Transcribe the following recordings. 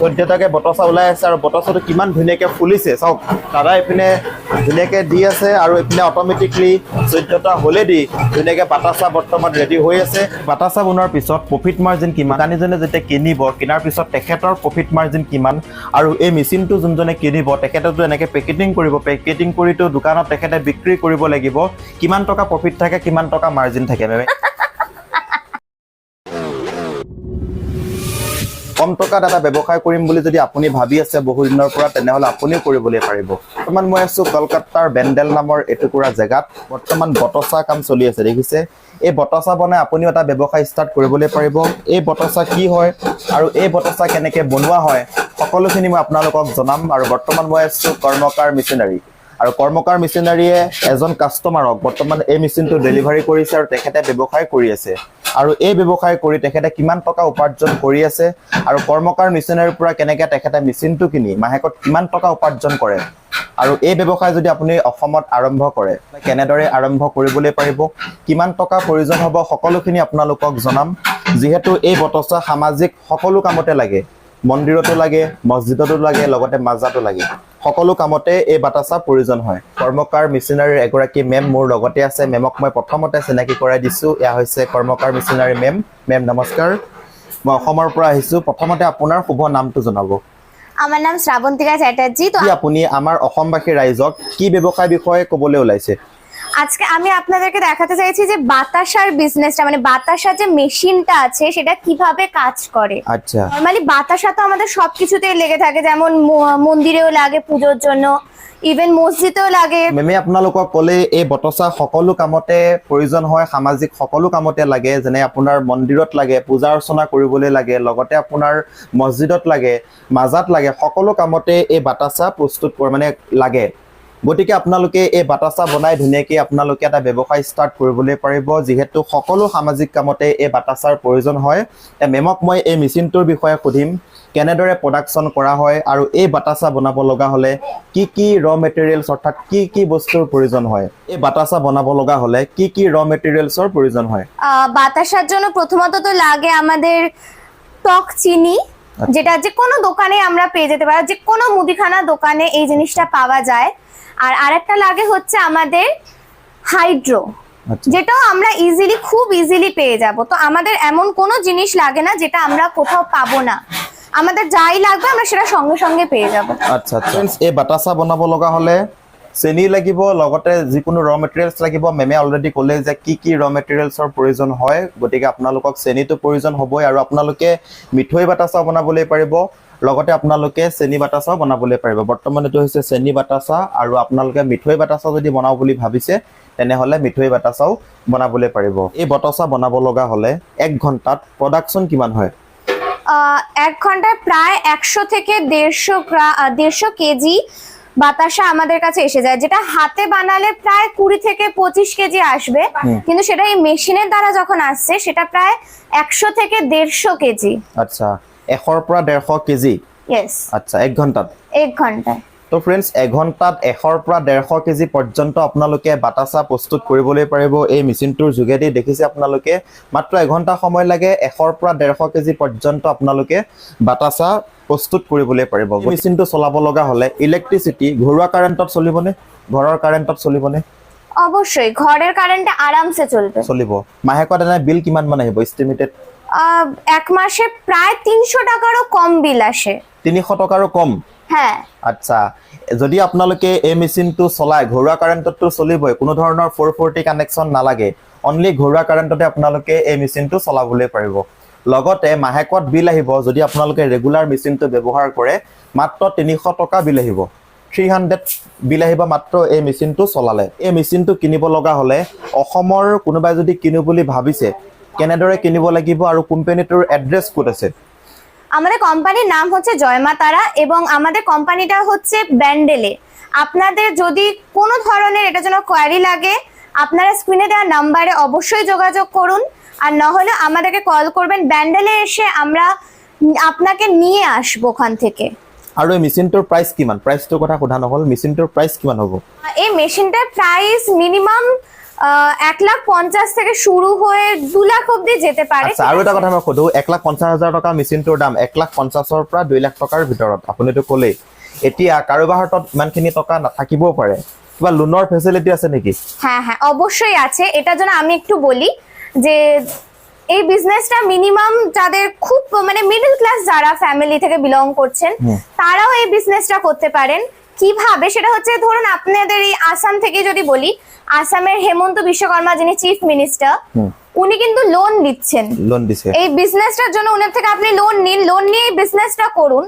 14টাকে বটছা ওলাই আছে আৰু বটছাটো কিমান ধুনীয়াকৈ ফুলিছে চাওক দাদা এইপিনে ধুনীয়াকৈ দি আছে আৰু এইপিনে অট'মেটিকলি 14টা হ'লেদি ধুনীয়াকৈ বাটাচা বৰ্তমান ৰেডি হৈ আছে বাটাচা বনোৱাৰ পিছত প্ৰফিট মাৰ্জিন কিমান দোকানীজনে যেতিয়া কিনিব কিনাৰ পিছত তেখেতৰ প্ৰফিট মাৰ্জিন কিমান আৰু এই মেচিনটো যোনজনে কিনিব তেখেতেতো এনেকৈ পেকেটিং কৰিব পেকেটিং কৰিতো দোকানত তেখেতে বিক্ৰী কৰিব লাগিব কিমান টকা প্ৰফিট থাকে কিমান টকা মাৰ্জিন থাকে মেমে কম টকাত এটা ব্যৱসায় কৰিম বুলি যদি আপুনি ভাবি আছে বহু দিনৰ পৰা তেনেহ'লে আপুনিও কৰিবলৈ পাৰিব বৰ্তমান মই আছোঁ কলকাতাৰ বেণ্ডেল নামৰ এটুকুৰা জেগাত বৰ্তমান বটছা কাম চলি আছে দেখিছে এই বটছা বনাই আপুনিও এটা ব্যৱসায় ষ্টাৰ্ট কৰিবলৈ পাৰিব এই বটছা কি হয় আৰু এই বটছা কেনেকৈ বনোৱা হয় সকলোখিনি মই আপোনালোকক জনাম আৰু বৰ্তমান মই আছোঁ কৰ্মকাৰ মেচিনাৰী আৰু কৰ্মকাৰ মেচিনাৰীয়ে এজন কাষ্টমাৰক বৰ্তমান এই মেচিনটো ডেলিভাৰী কৰিছে আৰু তেখেতে ব্যৱসায় কৰি আছে আৰু এই ব্যৱসায় কৰি তেখেতে কিমান টকা উপাৰ্জন কৰি আছে আৰু কৰ্মকাৰ মেচিনাৰীৰ পৰা কেনেকৈ তেখেতে মেচিনটো কিনি মাহেকত কিমান টকা উপাৰ্জন কৰে আৰু এই ব্যৱসায় যদি আপুনি অসমত আৰম্ভ কৰে কেনেদৰে আৰম্ভ কৰিবলৈ পাৰিব কিমান টকা প্ৰয়োজন হ'ব সকলোখিনি আপোনালোকক জনাম যিহেতু এই বটছা সামাজিক সকলো কামতে লাগে মন্দিৰতো লাগে মছজিদতো লাগে লগতে মাজাতো লাগে সকলো কামতে এই বাটাচা প্ৰয়োজন হয় কৰ্মকাৰ মেচিনাৰীৰ এগৰাকী মেম মোৰ লগতে আছে মেমক মই প্ৰথমতে চিনাকি কৰাই দিছোঁ এয়া হৈছে কৰ্মকাৰ মেচিনাৰী মেম নমস্কাৰ মই অসমৰ পৰা আহিছোঁ প্ৰথমতে আপোনাৰ শুভ নামটো জনাব আমার নাম শ্রাবন্তিকা চ্যাটার্জি তো আপুনি আমাৰ অসমবাসী ৰাইজক কি ব্যৱসায় বিষয়ে ক'বলৈ ওলাইছে আজকে আমি আপনাদেরকে দেখাতে চাইছি যে বাতাসার বিজনেসটা মানে বাতাসার যে মেশিনটা আছে সেটা কিভাবে কাজ করে আচ্ছা নরমালি বাতাসা তো আমাদের সবকিছুতেই লেগে থাকে যেমন মন্দিরেও লাগে পূজোর জন্য ইভেন মসজিদেও লাগে মেমে আপোনালোকক ক'লে এই বটছা সকলো কামতে প্ৰয়োজন হয় সামাজিক সকলো কামতে লাগে যেনে আপোনাৰ মন্দিৰত লাগে পূজা অৰ্চনা কৰিবলৈ লাগে লগতে আপোনাৰ মছজিদত লাগে মাজাত লাগে সকলো কামতে এই বাটাচা প্ৰস্তুত মানে লাগে গতিকে আপোনালোকে এই বাটাচা বনাই ধুনীয়াকৈ আপোনালোকে এটা ব্যৱসায় ষ্টাৰ্ট কৰিবলৈ পাৰিব যিহেতু সকলো সামাজিক কামতে এই বাটাচাৰ প্ৰয়োজন হয় মেমক মই এই মেচিনটোৰ বিষয়ে সুধিম কেনেদৰে প্ৰডাকশ্যন কৰা হয় আৰু এই বাটাচা বনাব লগা হ'লে কি ৰ মেটেৰিয়েলছ অৰ্থাৎ কি বস্তুৰ প্রয়োজন হয় এই বাটাচা বনাব লগা হ'লে কি ৰ মেটেৰিয়েলছৰ প্রয়োজন হয় বাতাসার জন্য প্রথমত তো লাগে আমাদের টক চিনি যেটা যে কোনো দোকানে আমরা পেয়ে যেতে পারি যে কোনো মুদিখানা দোকানে এই জিনিসটা পাওয়া যায় আর আরেকটা লাগে হচ্ছে আমাদের হাইড্রো যেটাও আমরা খুব ইজিলি পেয়ে যাব তো আমাদের এমন কোনো জিনিস লাগে না যেটা আমরা কোথাও পাবো না আমাদের যাই লাগবে আমরা সেটা সঙ্গে সঙ্গে পেয়ে যাব আচ্ছা ফ্রেন্ডস এই বাটাচা বনাব লগা হ'লে চেনি লাগিব লগতে যিকোনো ৰ মেটেৰিয়েলছ লাগিব মেমে অলৰেডি ক'লে যে কি ৰ মেটেৰিয়েলছৰ প্ৰয়োজন হয় গতিকে আপোনালোকক চেনিটো প্ৰয়োজন হ'বই আৰু আপোনালোকে মিঠৈ বাটাচা বনাবলৈ পাৰিব লগতে আপোনালোকে চেনি বাটাচাও বনাবলৈ পাৰিব বৰ্তমান এইটো হৈছে চেনি বাটাচা আৰু আপোনালোকে মিঠৈ বাটাচা যদি বনাও বুলি ভাবিছে তেনেহ'লে মিঠৈ বাটাচাও বনাবলৈ পাৰিব এই বাটাচা বনাব লগা হ'লে 1 ঘণ্টাত প্ৰডাকশ্যন কিমান হয় 1 ঘন্টায় প্রায় 100 থেকে 150 কেজি বাতাসা আমাদের কাছে এসে যায় যেটা হাতে বানালে প্রায় 20 থেকে 25 কেজি আসবে কিন্তু সেটা এই মেশিনের দ্বারা যখন আসছে সেটা প্রায় 100 থেকে 150 কেজি আচ্ছা 100 পৰা 150 কেজি ইয়েস আচ্ছা 1 ঘণ্টাত 1 ঘন্টায় তো ফ্রেন্ডস 1 ঘণ্টাত 100 পৰা 150 কেজি পৰ্যন্ত আপোনালোকে বাটাচা প্ৰস্তুত কৰিবলৈ পাৰিব এই মেচিনটোৰ যোগেদি দেখিছে আপোনালোকে মাত্ৰ 1 ঘণ্টা সময় লাগে 100 পৰা 150 কেজি পৰ্যন্ত আপোনালোকে বাটাচা প্ৰস্তুত কৰিবলৈ পাৰিব মেচিনটো চলাব লগা হ'লে ইলেক্ট্ৰিচিটি ঘৰুৱা কাৰেণ্টত চলিবনে ঘৰৰ কাৰেণ্টত চলিবনে অবশ্যই ঘরের কারেন্টে আরামসে চলিব মাহেকত এনে বিল কিমান মান আহিব এস্টিমেটেড এক মাসে প্রায় 300 টাকারও কম বিল আসে 300 টাকারও কম হ্যাঁ আচ্ছা যদি আপোনালোকে এই মেচিনটো চলাই ঘৰুৱা কাৰেণ্টতো চলিবই কোনো ধৰণৰ 440 কানেকশ্যন নালাগে অনলি ঘৰুৱা কাৰেণ্টতে আপোনালোকে এই মেচিনটো চলাবলৈ পাৰিব লগতে মাহেকত বিল আহিব যদি আপোনালোকে ৰেগুলাৰ মেচিনটো ব্যৱহাৰ কৰে মাত্ৰ 300 টকা বিল আহিব 300 বিল আহিব মাত্ৰ এই মেচিনটো চলালে এই মেচিনটো কিনিব লগা হ'লে অসমৰ কোনোবাই যদি কিনো বুলি ভাবিছে কেনেদৰে কিনিব লাগিব আৰু কোম্পানীটোৰ এড্ৰেছ ক'ত আছে আমাদের কোম্পানির নাম হচ্ছে জয়মা তারা এবং আমাদের কোম্পানিটা হচ্ছে ব্যান্ডেলে আপনাদের যদি কোনো ধরনের এটা জন্য কোয়ারি লাগে আপনারা স্ক্রিনে দেওয়া নাম্বারে অবশ্যই যোগাযোগ করুন আর না হলে আমাদেরকে কল করবেন ব্যান্ডেলে এসে আমরা আপনাকে নিয়ে আসবো ওখান থেকে আৰু এই মেচিনটোৰ প্ৰাইস কিমান প্ৰাইসটোৰ কথা সোধা নহল মেচিনটোৰ প্ৰাইস কিমান হ'ব এই মেশিনটার প্রাইস মিনিমাম 1,50,000 থেকে শুরু হয়ে 2 লাখ অব্দি যেতে পারে। আচ্ছা আৰু এটা কথা মই সুধো 1,50,000 টকা মেচিনটোৰ দাম 1,50,000 পৰা 2 লাখ টকাৰ ভিতৰত আপুনিটো ক'লেই এতিয়া কাৰোবাৰ হাতত ইমানখিনি টকা নাথাকিবও পাৰে কিবা লোনৰ ফেসিলিটি আছে নেকি? হ্যাঁ হ্যাঁ অবশ্যই আছে। এটার জন্য আমি একটু বলি যে এই বিজনেসটা মিনিমাম যাদের খুব মানে মিডল ক্লাস যারা ফ্যামিলি থেকে বিলং করছেন তারাও এই বিজনেসটা করতে পারেন। কিভাবে সেটা হচ্ছে ধরুন আপনাদের এই আসাম থেকে যদি বলি আসামের হেমন্ত বিশ্বকর্মা যিনি চিফ মিনিস্টার উনি কিন্তু লোন দিচ্ছেন, লোন দিছে এই বিজনেসটার জন্য উনার থেকে আপনি লোন নিন, লোন নিয়ে এই বিজনেসটা করুন,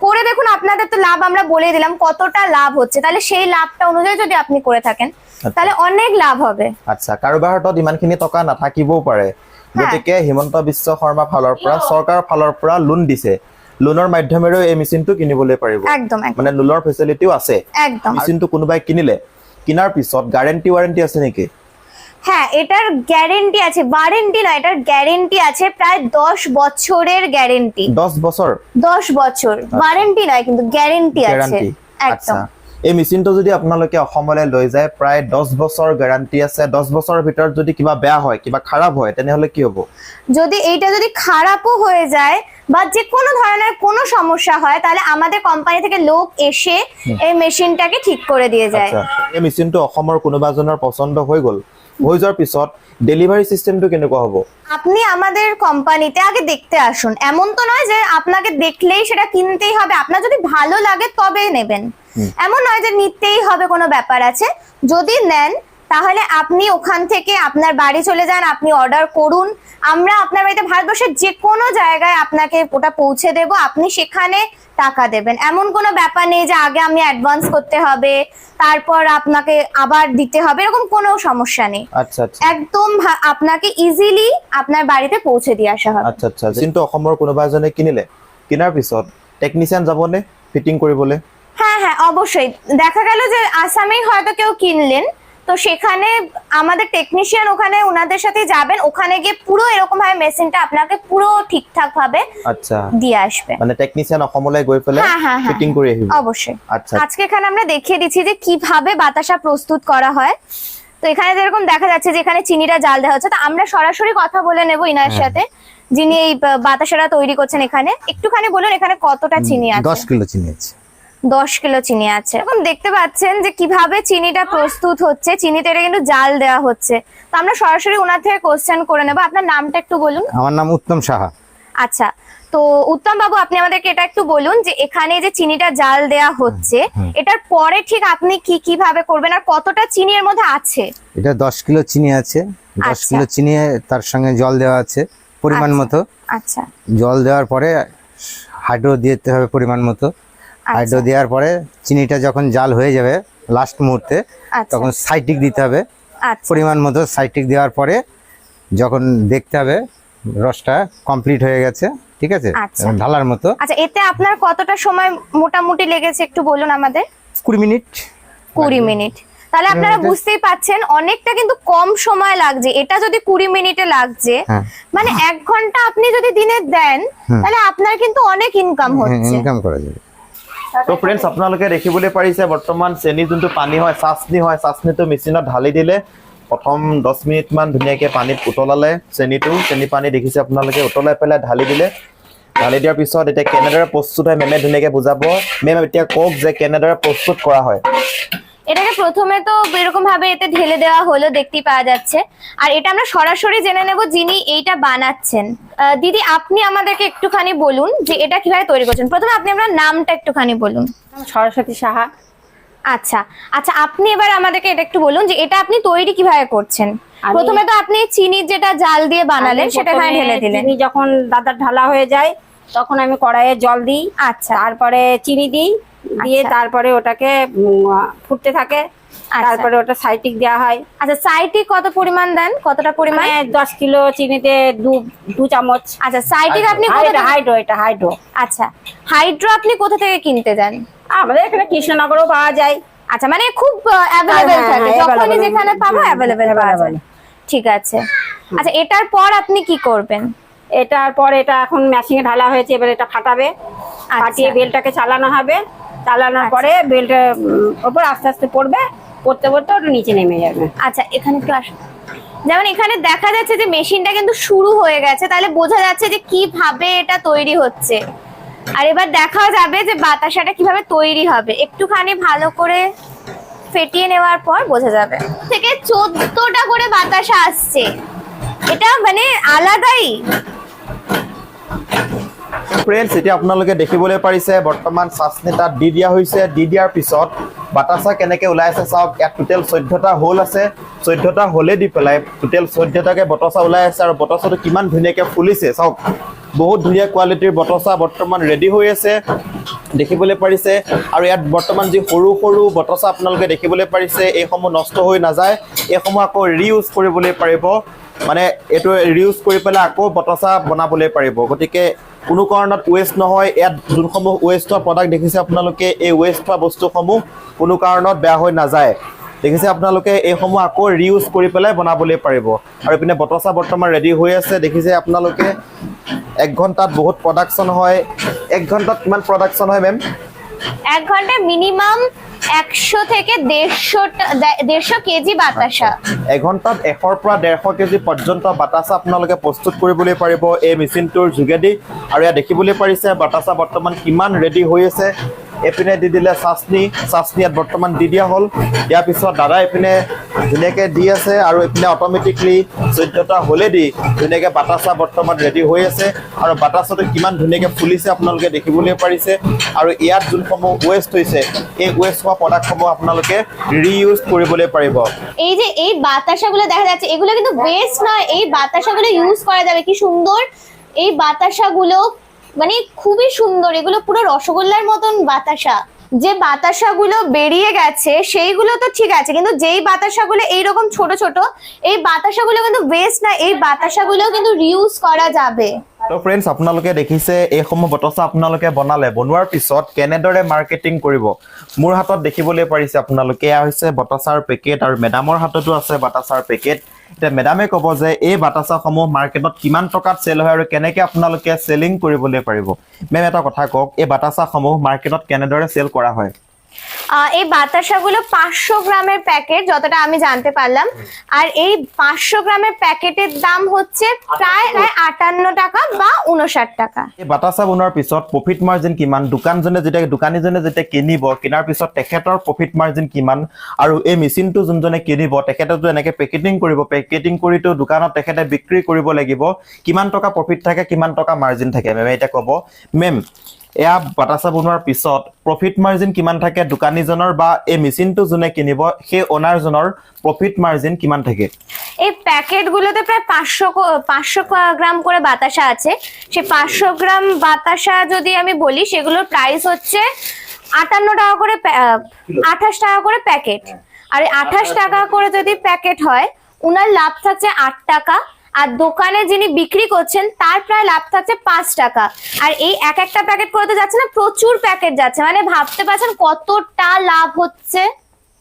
করে দেখুন আপনাদের তো লাভ আমরা বলে দিলাম কতটা লাভ হচ্ছে, তাহলে সেই লাভটা অনুযায়ী যদি আপনি করে থাকেন তাহলে অনেক লাভ হবে। আচ্ছা কাৰোবাৰ হাতত ইমানখিনি টকা নাথাকিবও পাৰে গতিকে হিমন্ত বিশ্ব শৰ্মা ফালৰ পৰা চৰকাৰৰ ফালৰ পৰা লোন দিছে, লোনৰ মাধ্যমেৰে এই মেচিনটো কিনিবলৈ পাৰিব। একদম মানে লোনৰ ফেসিলিটিও আছে। একদম মেচিনটো কোনোবাই কিনিলে কিনার পিছত গ্যারান্টি ওয়ারেন্টি আছে নাকি? হ্যাঁ এটার গ্যারেন্টি আছে, ওয়ারেন্টি নয় এটার গ্যারেন্টি আছে প্রায় 10 বছরের গ্যারেন্টি। 10 বছর? 10 বছর ওয়ারেন্টি নয় কিন্তু গ্যারেন্টি আছে গ্যারান্টি একদম। এই মেচিনটো যদি আপোনালোকে অসমলৈ লৈ যায় প্ৰায় 10 বছৰ গ্যারান্টি আছে, 10 বছৰৰ ভিতৰত যদি কিবা বেয়া হয় কিবা খারাপ হয় তেনেহলে কি হ'ব? যদি এইটা যদি খারাপও হয়ে যায় বা যে কোনো ধরনের কোনো সমস্যা হয় তাহলে আমাদের কোম্পানি থেকে লোক এসে এই মেশিনটাকে ঠিক করে দিয়ে যায়। আচ্ছা এই মেচিনটো অসমৰ কোনোবা এজনৰ পছন্দ হৈ গ'ল, হৈ যোৱাৰ পিছত ডেলিভারি সিস্টেমটো কেনেকুৱা হ'ব? আপনি আমাদের কোম্পানিতে আগে দেখতে আসুন, এমন তো নয় যে আপনাকে দেখলেই সেটা কিনতেই হবে, আপনার যদি ভালো লাগে তবে নেবেন, এমন নয় যে নিতেই হবে কোনো ব্যাপার আছে। যদি নেন তাহলে আপনি ওখান থেকে আপনার বাড়ি চলে যান, আপনি অর্ডার করুন, আমরা আপনার বাড়িতে ভারতবর্ষের যে কোনো জায়গায় আপনাকে ওটা পৌঁছে দেব, আপনি সেখানে টাকা দেবেন। এমন কোনো ব্যাপার নেই যে আগে আমি অ্যাডভান্স করতে হবে তারপর আপনাকে আবার দিতে হবে, এরকম কোনো সমস্যা নেই। আচ্ছা আচ্ছা একদম আপনাকে ইজিলি আপনার বাড়িতে পৌঁছে দিয়ে আসা হবে। আচ্ছা আচ্ছা মেচিনটো অসমৰ কোনোবা এজনে কিনিলে কিনাৰ পিছত টেকনিশিয়ান যাবনে ফিটিং কৰিবলৈ? হ্যাঁ হ্যাঁ অবশ্যই। দেখা গেল যে আসামেই হয়তো কেউ কিনলেন তো সেখানে আমাদের টেকনিশিয়ান ওখানে ওনাদের সাথে যাবেন, ওখানে গিয়ে পুরো এরকম ভাবে মেশিনটা আপনাকে পুরো ঠিকঠাক ভাবে আচ্ছা দিয়ে আসবে। মানে টেকনিশিয়ান অসমলৈ গৈ পেলাই ফিটিং কৰি আহিব? অবশ্যই। আচ্ছা আজকে এখানে আমরা দেখিয়ে দিচ্ছি যে কিভাবে বাতাসা প্রস্তুত করা হয়। তো এখানে যেরকম দেখা যাচ্ছে যে এখানে চিনিটা জাল দেওয়া হচ্ছে, তো আমরা সরাসরি কথা বলে নেব ইনার সাথে যিনি এই বাতাসাটা তৈরি করছেন। এখানে একটুখানি বলুন এখানে কতটা চিনি আছে? 10 কিলো চিনি আছে। 10 কিলো চিনি আছে। এখন দেখতে পাচ্ছেন যে কিভাবে চিনিটা প্রস্তুত হচ্ছে, চিনিতে এটা কিন্তু জাল দেওয়া হচ্ছে। তো আমরা সরাসরি ওনার থেকে কোশ্চেন করে নেব। আপনার নামটা একটু বলুন। আমার নাম উত্তম সাহা। আচ্ছা তো উত্তম বাবু আপনি আমাদেরকে এটা একটু বলুন যে এখানে যে চিনিটা জাল দেওয়া হচ্ছে এটার পরে ঠিক আপনি কি কিভাবে করবেন আর কতটা চিনি এর মধ্যে আছে? এটা 10 কিলো চিনি আছে, 10 কিলো চিনি তার সঙ্গে জল দেওয়া আছে পরিমাণ মতো। আচ্ছা জল দেওয়ার পরে হাইড্রো দিতে হবে পরিমাণ মতো। হাইড্রো দেওয়ার পরে চিনিটা যখন জাল হয়ে যাবে লাস্ট মুহূর্তে তখন সাইট্রিক দিতে হবে পরিমাণ মতো। সাইট্রিক দেওয়ার পরে যখন দেখতে হবে রসটা কমপ্লিট হয়ে গেছে, ঠিক আছে, ঢালার মতো। আচ্ছা এতে আপনার কতটা সময় মোটামুটি লেগেছে একটু বলুন আমাদের? 20 মিনিট। 20 মিনিট। তাহলে আপনারা বুঝতেই পাচ্ছেন অনেকটা কিন্তু কম সময় লাগছে। এটা যদি 20 মিনিটে লাগছে মানে 1 ঘন্টা আপনি যদি দিনে দেন তাহলে আপনার কিন্তু অনেক ইনকাম হচ্ছে। ইনকাম করা যাবে। তো ফ্রেন্ডস আপোনালোকে দেখিবলৈ পাৰিছে বৰ্তমান চেনি যোনটো পানী হয় চাচনি হয়, চাচনিটো মেচিনত ঢালি দিলে প্ৰথম 10 মিনিট মান ধুনীয়াকৈ পানীত উতলালে চেনিটো, চেনি পানী দেখিছে আপোনালোকে, উতলাই পেলাই ঢালি দিলে। ঢালি দিয়াৰ পিছত এতিয়া কেনেদৰে প্ৰস্তুত হয় মেমে ধুনীয়াকৈ বুজাব। মেম এতিয়া কওক যে কেনেদৰে প্রস্তুত করা হয়। এটাকে প্রথমে তো এরকম ভাবে এতে ঢেলে দেওয়া হলো দেখতেই পাওয়া যাচ্ছে, আর এটা আমরা সরাসরি জেনে নেব যিনি এইটা বানাচ্ছেন। দিদি আপনি আমাদেরকে একটুখানি বলুন যে এটা কিভাবে তৈরি করছেন। প্রথমে আপনি আপনার নামটা একটুখানি বলুন। সরস্বতী সাহা। আচ্ছা আচ্ছা আপনি এবার আমাদেরকে এটা একটু বলুন যে এটা আপনি তৈরি কিভাবে করছেন। প্রথমে তো আপনি চিনি যেটা জাল দিয়ে বানালেন সেটা এখানে ঢেলে দিলেন। চিনি যখন দাদা ঢালা হয়ে যায় তখন আমি কড়াইয়ে জল দিই, আচ্ছা তারপরে চিনি দিই, দিয়ে তারপরে ওটাকে ফুটতে থাকে, তারপরে ওটা সাইট্রিক দেওয়া হয়। আচ্ছা সাইট্রিক কত পরিমাণ দেন? কতটা পরিমাণ? 10 কিলো চিনিতে 2 চামচ। আচ্ছা সাইট্রিক আপনি হাইড্রো, এটা হাইড্রো। আচ্ছা হাইড্রো আপনি কোথা থেকে কিনতে দেন? আমাদের এখানে কৃষ্ণনগরেও পাওয়া যায়। আচ্ছা মানে খুব অ্যাভেলেবেল থাকে, যখনই যেখানে পাবো অ্যাভেলেবেল পাওয়া যায়। ঠিক আছে। আচ্ছা এটার পর আপনি কি করবেন? এটার পর এটা এখন মেশিনে ঢালা হয়েছে, এবার এটা ফাটাবে, ফাটিয়ে বেলটাকে চালানো হবে। চালানোর পরে বেলটার উপর আস্তে আস্তে পড়বে, পড়তে পড়তে ওটা নিচে নেমে যাবে। আচ্ছা এখানে একটু আসুন। যেমন এখানে দেখা যাচ্ছে যে মেশিনটা কিন্তু শুরু হয়ে গেছে, তাহলে বোঝা যাচ্ছে যে কিভাবে এটা তৈরি হচ্ছে। আর এবার দেখা যাবে যে বাতাসাটা কিভাবে তৈরি হবে, একটুখানি ভালো করে ফেটিয়ে নেওয়ার পর বোঝা যাবে। থেকে 14টা করে বাতাসা আসছে, এটা মানে আলাদাই। ফ্ৰেণ্ডছ, এতিয়া আপোনালোকে দেখিবলৈ পাৰিছে বৰ্তমান চাচনি তাত দি দিয়া হৈছে। দি দিয়াৰ পিছত বাতাসা কেনেকৈ ওলাই আছে চাওক। ইয়াত টোটেল 14টা হোল আছে, 14টা হোলে দি পেলাই টোটেল 14টাকে বটচা ওলাই আছে। আৰু বটচাটো কিমান ধুনীয়াকৈ ফুলিছে চাওক। বহুত ধুনীয়া কোৱালিটিৰ বটচা বৰ্তমান ৰেডি হৈ আছে, দেখিবলৈ পাৰিছে। আৰু ইয়াত বৰ্তমান যি সৰু সৰু বটচা আপোনালোকে দেখিবলৈ পাৰিছে, এইসমূহ নষ্ট হৈ নাযায়, এইসমূহ আকৌ ৰিইউজ কৰিবলৈ পাৰিব। মানে এইটো ৰিইউজ কৰি পেলাই আকৌ বটচা বনাবলৈ পাৰিব। গতিকে কোনো কাৰণত ৱেষ্ট নহয়। ইয়াত যোনসমূহ ৱেষ্ট হোৱা প্ৰডাক্ট দেখিছে আপোনালোকে, এই ৱেষ্ট হোৱা বস্তুসমূহ কোনো কাৰণত বেয়া হৈ নাযায়। দেখিছে আপোনালোকে, এইসমূহ আকৌ ৰিইউজ কৰি পেলাই বনাবলৈ পাৰিব। আৰু ইপিনে বটচা বৰ্তমান ৰেডি হৈ আছে, দেখিছে আপোনালোকে। 1 ঘণ্টাত বহুত প্ৰডাকশ্যন হয়। 1 ঘণ্টাত কিমান প্ৰডাকশ্যন হয় মেম? 1 ঘন্টায় মিনিমাম 100 থেকে 150 কেজি বাতাসা। 1 ঘণ্টাত 100ৰ পৰা 150 কেজি পৰ্যন্ত বাতাসা আপোনালোকে প্ৰস্তুত কৰিবলৈ পাৰিব এই মেচিনটোৰ যোগেদি। আৰু ইয়াত দেখিবলৈ পাৰিছে বাতাসা বৰ্তমান কিমান ৰেডি হৈ আছে। এপিনে দি দিলে চাচনি, চাচনি ইয়াত বৰ্তমান দি দিয়া হ'ল। ইয়াৰ পিছত দাদা এপিনে ধুনীয়াকৈ দি আছে, আৰু এপিনে অট'মেটিকলি 14টা হ'লে দি ধুনীয়াকৈ বাতাসা বৰ্তমান ৰেডি হৈ আছে। আৰু বাতাসাটো কিমান ধুনীয়াকৈ ফুলিছে আপোনালোকে দেখিবলৈ পাৰিছে। আৰু ইয়াত যোনসমূহ ৱেষ্ট হৈছে, এই ৱেষ্ট হোৱা প্ৰডাক্টসমূহ আপোনালোকে ৰিইউজ কৰিবলৈ পাৰিব। এই যে এই বাতাসাগুলো দেখা যাচ্ছে, এগুলো কিন্তু ওয়েস্ট নয়, এই বাতাসাগুলো ইউজ করা যাবে। কি সুন্দর এই বাতাসাগুলো, মানে খুবই সুন্দর। এগুলো পুরো রসগোল্লার মতন বাতাসা। যে বাতাসাগুলো বেরিয়ে গেছে সেইগুলো তো ঠিক আছে, কিন্তু যেই বাতাসাগুলো এইরকম ছোট ছোট, এই বাতাসাগুলো কিন্তু ওয়েস্ট না, এই বাতাসাগুলো কিন্তু রিউজ করা যাবে। তো ফ্ৰেণ্ডছ, আপোনালোকে দেখিছে এইসমূহ বটচা আপোনালোকে বনালে, বনোৱাৰ পিছত কেনেদৰে মাৰ্কেটিং কৰিব মোৰ হাতত দেখিবলৈ পাৰিছে আপোনালোকে। এয়া হৈছে বাটাচাৰ পেকেট, আৰু মেডামৰ হাততো আছে বাটাচাৰ পেকেট। এতিয়া মেডামে ক'ব যে এই বাটাচাসমূহ মাৰ্কেটত কিমান টকাত চেল হয় আৰু কেনেকৈ আপোনালোকে চেলিং কৰিবলৈ পাৰিব। মেম এটা কথা কওক, এই বাটাচাসমূহ মাৰ্কেটত কেনেদৰে চেল কৰা হয়? এই বাতাসাগুলো 500 গ্রামের প্যাকেট, যতটা আমি জানতে পারলাম। আর এই 500 গ্রামের প্যাকেটের দাম হচ্ছে প্রায় 58 টাকা বা 59 টাকা। এই বাটাচা বনোৱাৰ পিছত প্ৰফিট মাৰ্জিন কিমান, দোকানীজনে যেতিয়া কিনিব, কিনাৰ পিছত তেখেতৰ প্ৰফিট মাৰ্জিন কিমান, আৰু এই মেচিনটো যোনজনে কিনিব তেখেতেতো এনেকৈ পেকেটিং কৰিব, পেকেটিং কৰিতো দোকানত তেখেতে বিক্ৰী কৰিব লাগিব, কিমান টকা প্ৰফিট থাকে, কিমান টকা মাৰ্জিন থাকে মেমে এতিয়া ক'ব। মেম, এয়া বাটাচা বনোৱাৰ পিছত প্ৰফিট মাৰ্জিন কিমান থাকে দোকানীজনৰ, বা এই মেচিনটো যোনে কিনিব সেই অনাৰজনৰ প্রফিট মার্জিন কিমান থাকে? এই প্যাকেটগুলোতে প্রায় 500 গ্রাম করে বাতাসা আছে। সেই 500 গ্রাম বাতাসা যদি আমি বলি, সেগুলোর প্রাইস হচ্ছে 58 টাকা করে, 28 টাকা করে প্যাকেট। আর 28 টাকা করে যদি প্যাকেট হয়, উনার লাভ থাকছে 8 টাকা। আর দোকানে যিনি বিক্রি করছেন তার প্রায় লাভ থাকছে 5 টাকা। আর এই একটা প্যাকেট করতে যাচ্ছে না, প্রচুর প্যাকেট যাচ্ছে, মানে ভাবতে পারছেন কতটা লাভ হচ্ছে।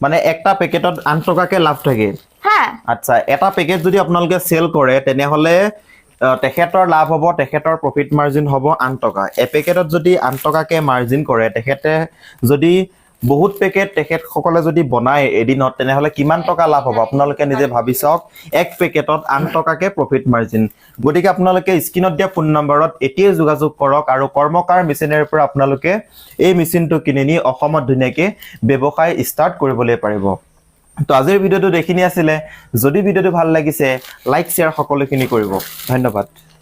মানে একটা পেকেটত 8 টাকাকে লাভ থাকে। হ্যাঁ, আচ্ছা, এটা পেকেট যদি আপোনালোকে সেল কৰে তেনেহলে তেখেতৰ লাভ হ'ব, তেখেতৰ প্ৰফিট মাৰ্জিন হ'ব 8 টকা। এপেকেটত যদি 8 টকাকে মাৰ্জিন কৰে, তেখেতে যদি বহুত পেকেট তেখেতসকলে যদি বনায় এদিনত, তেনেহলে কিমান টকা লাভ হ'ব আপোনালোকে নিজে ভাবি চাওক। এক পেকেটত 8 টকাকে প্ৰফিট মাৰ্জিন। গতিকে আপোনালোকে স্ক্ৰীনত দিয়া ফোন নম্বৰত এতিয়াই যোগাযোগ কৰক, আৰু কৰ্মকাৰ মেচিনেৰীৰ পৰা আপোনালোকে এই মেচিনটো কিনি নি অসমত ধুনীয়াকৈ ব্যৱসায় ষ্টাৰ্ট কৰিবলৈ পাৰিব। তো আজিৰ ভিডিঅ'টো দেখিনি আছিলে। যদি ভিডিঅ'টো ভাল লাগিছে, লাইক শ্বেয়াৰ সকলোখিনি কৰিব। ধন্যবাদ।